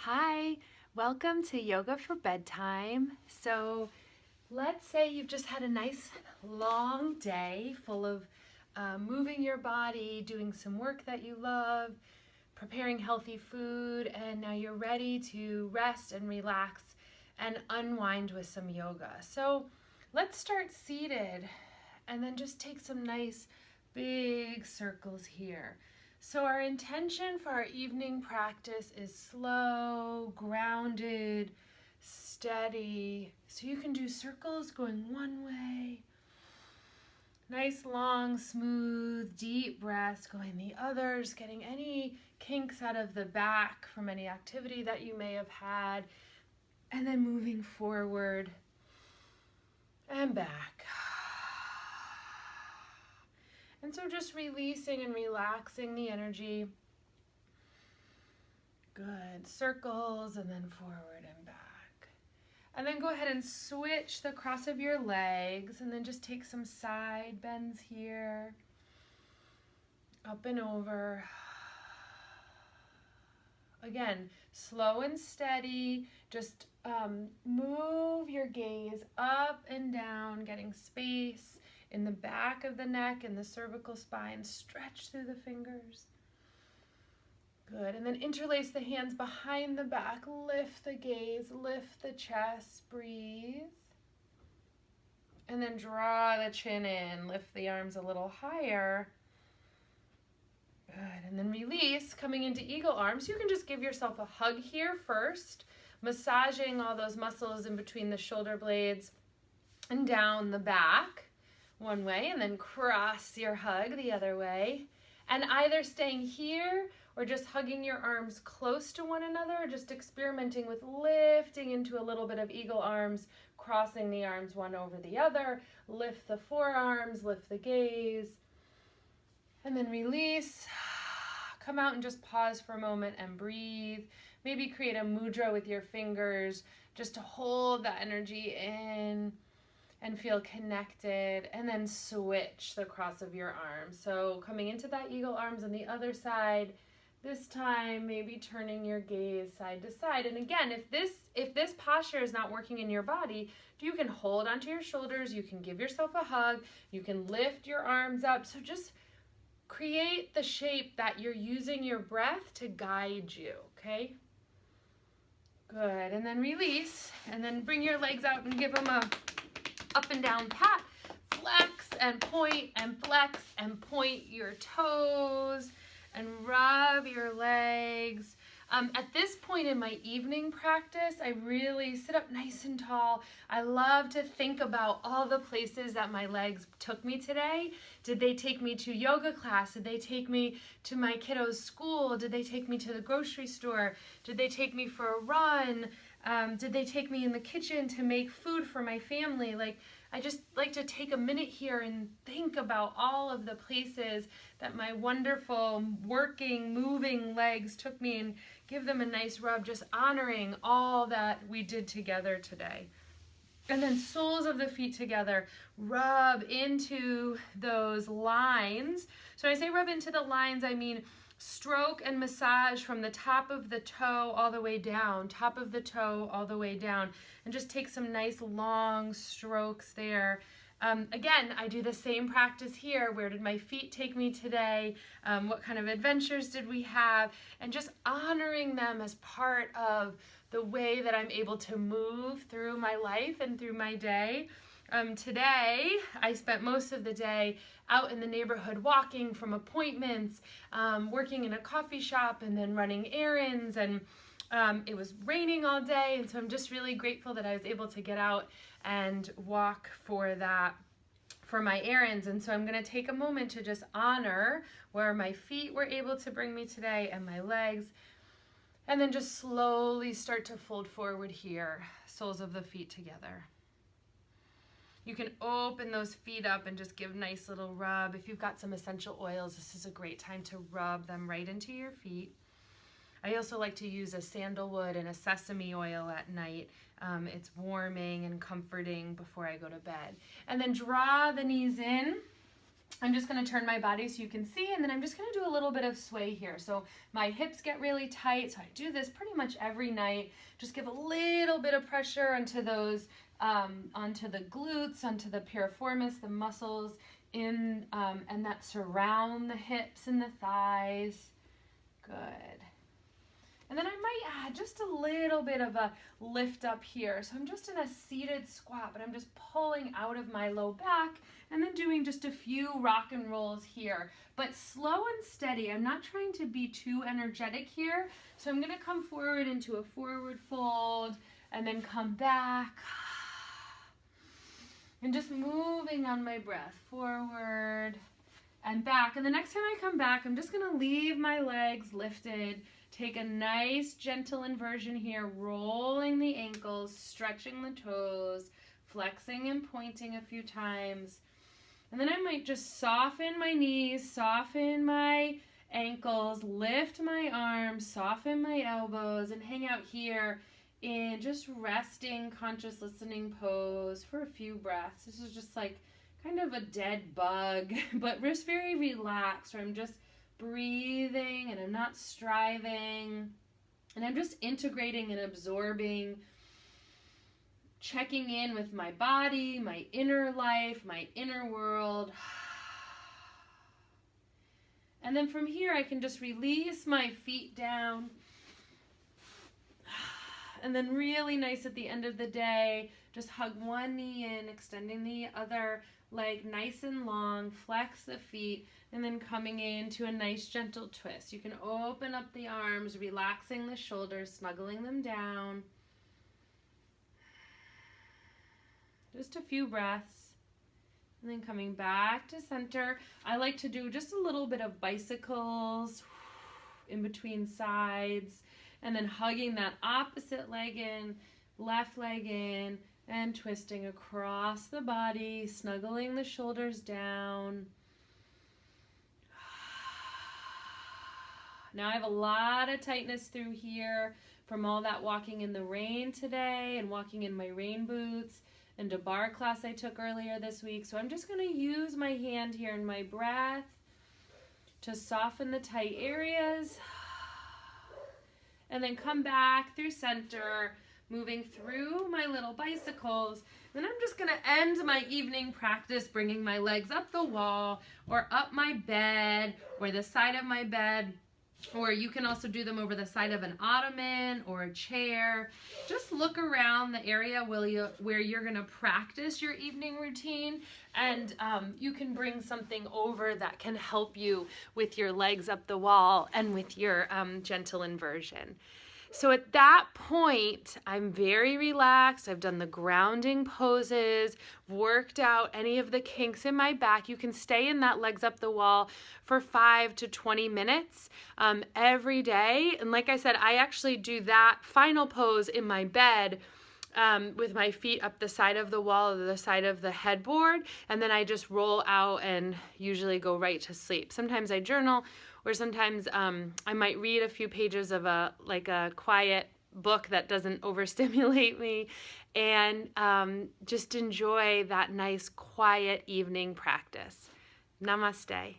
Hi, welcome to Yoga for Bedtime. So let's say you've just had a nice long day full of moving your body, doing some work that you love, preparing healthy food, and now you're ready to rest and relax and unwind with some yoga. So let's start seated and then just take some nice big circles here. So our intention for our evening practice is slow, grounded, steady. So you can do circles going one way, nice long, smooth, deep breaths going the other, just getting any kinks out of the back from any activity that you may have had, and then moving forward and back. And so just releasing and relaxing the energy. Good. Circles and then forward and back. And then go ahead and switch the cross of your legs and then just take some side bends here. Up and over. Again, slow and steady. Just move your gaze up and down, getting space in the back of the neck and the cervical spine. Stretch through the fingers. Good. And then interlace the hands behind the back. Lift the gaze, lift the chest, breathe. And then draw the chin in, lift the arms a little higher. Good. And then release, coming into eagle arms. You can just give yourself a hug here first, massaging all those muscles in between the shoulder blades and down the back one way, and then cross your hug the other way. And either staying here or just hugging your arms close to one another, or just experimenting with lifting into a little bit of eagle arms, crossing the arms one over the other, lift the forearms, lift the gaze, and then release. Come out and just pause for a moment and breathe. Maybe create a mudra with your fingers just to hold that energy in and feel connected, and then switch the cross of your arms. So coming into that eagle arms on the other side, this time maybe turning your gaze side to side. And again, if this posture is not working in your body, you can hold onto your shoulders, you can give yourself a hug, you can lift your arms up. So just create the shape that you're using your breath to guide you, okay? Good, and then release, and then bring your legs out and give them a up and down pat. Flex and point and flex and point your toes and rub your legs. At this point in my evening practice, I really sit up nice and tall. I love to think about all the places that my legs took me today. Did they take me to yoga class? Did they take me to my kiddo's school? Did they take me to the grocery store? Did they take me for a run? Did they take me in the kitchen to make food for my family? I just like to take a minute here and think about all of the places that my wonderful working, moving legs took me and give them a nice rub, just honoring all that we did together today. And then soles of the feet together, rub into those lines. So when I say rub into the lines, I mean stroke and massage from the top of the toe all the way down, top of the toe all the way down, and just take some nice long strokes there. Again, I do the same practice here. Where did my feet take me today? What kind of adventures did we have? And just honoring them as part of the way that I'm able to move through my life and through my day. Today, I spent most of the day out in the neighborhood walking from appointments, working in a coffee shop, and then running errands. And it was raining all day, and so I'm just really grateful that I was able to get out and walk for my errands. And so I'm going to take a moment to just honor where my feet were able to bring me today and my legs, and then just slowly start to fold forward here, soles of the feet together. You can open those feet up and just give a nice little rub. If you've got some essential oils, this is a great time to rub them right into your feet. I also like to use a sandalwood and a sesame oil at night. It's warming and comforting before I go to bed. And then draw the knees in I'm just going to turn my body so you can see, and then I'm just going to do a little bit of sway here. So my hips get really tight, so I do this pretty much every night. Just give a little bit of pressure onto those, onto the glutes, onto the piriformis, the muscles in, and that surround the hips and the thighs. Good. And then I might add just a little bit of a lift up here. So I'm just in a seated squat, but I'm just pulling out of my low back and then doing just a few rock and rolls here, but slow and steady. I'm not trying to be too energetic here. So I'm gonna come forward into a forward fold and then come back and just moving on my breath, forward and back. And the next time I come back, I'm just gonna leave my legs lifted. Take a nice gentle inversion here, rolling the ankles, stretching the toes, flexing and pointing a few times. And then I might just soften my knees, soften my ankles, lift my arms, soften my elbows, and hang out here in just resting, conscious listening pose for a few breaths. This is just like kind of a dead bug, but just very relaxed, or I'm just breathing and I'm not striving, and I'm just integrating and absorbing, checking in with my body, my inner life, my inner world. And then from here I can just release my feet down, and then really nice at the end of the day, just hug one knee in, extending the other leg nice and long, flex the feet, and then coming into a nice gentle twist. You can open up the arms, relaxing the shoulders, snuggling them down. Just a few breaths. And then coming back to center. I like to do just a little bit of bicycles in between sides, and then hugging that opposite leg in, left leg in, and twisting across the body, snuggling the shoulders down. Now I have a lot of tightness through here from all that walking in the rain today and walking in my rain boots and a bar class I took earlier this week. So I'm just going to use my hand here and my breath to soften the tight areas, and then come back through center, moving through my little bicycles. Then I'm just gonna end my evening practice bringing my legs up the wall or up my bed or the side of my bed, or you can also do them over the side of an ottoman or a chair. Just look around the area where you're gonna practice your evening routine, and you can bring something over that can help you with your legs up the wall and with your gentle inversion. So at that point, I'm very relaxed. I've done the grounding poses, worked out any of the kinks in my back. You can stay in that legs up the wall for 5 to 20 minutes every day. And like I said, I actually do that final pose in my bed with my feet up the side of the wall or the side of the headboard. And then I just roll out and usually go right to sleep. Sometimes I journal, or sometimes I might read a few pages of a quiet book that doesn't overstimulate me, and just enjoy that nice quiet evening practice. Namaste.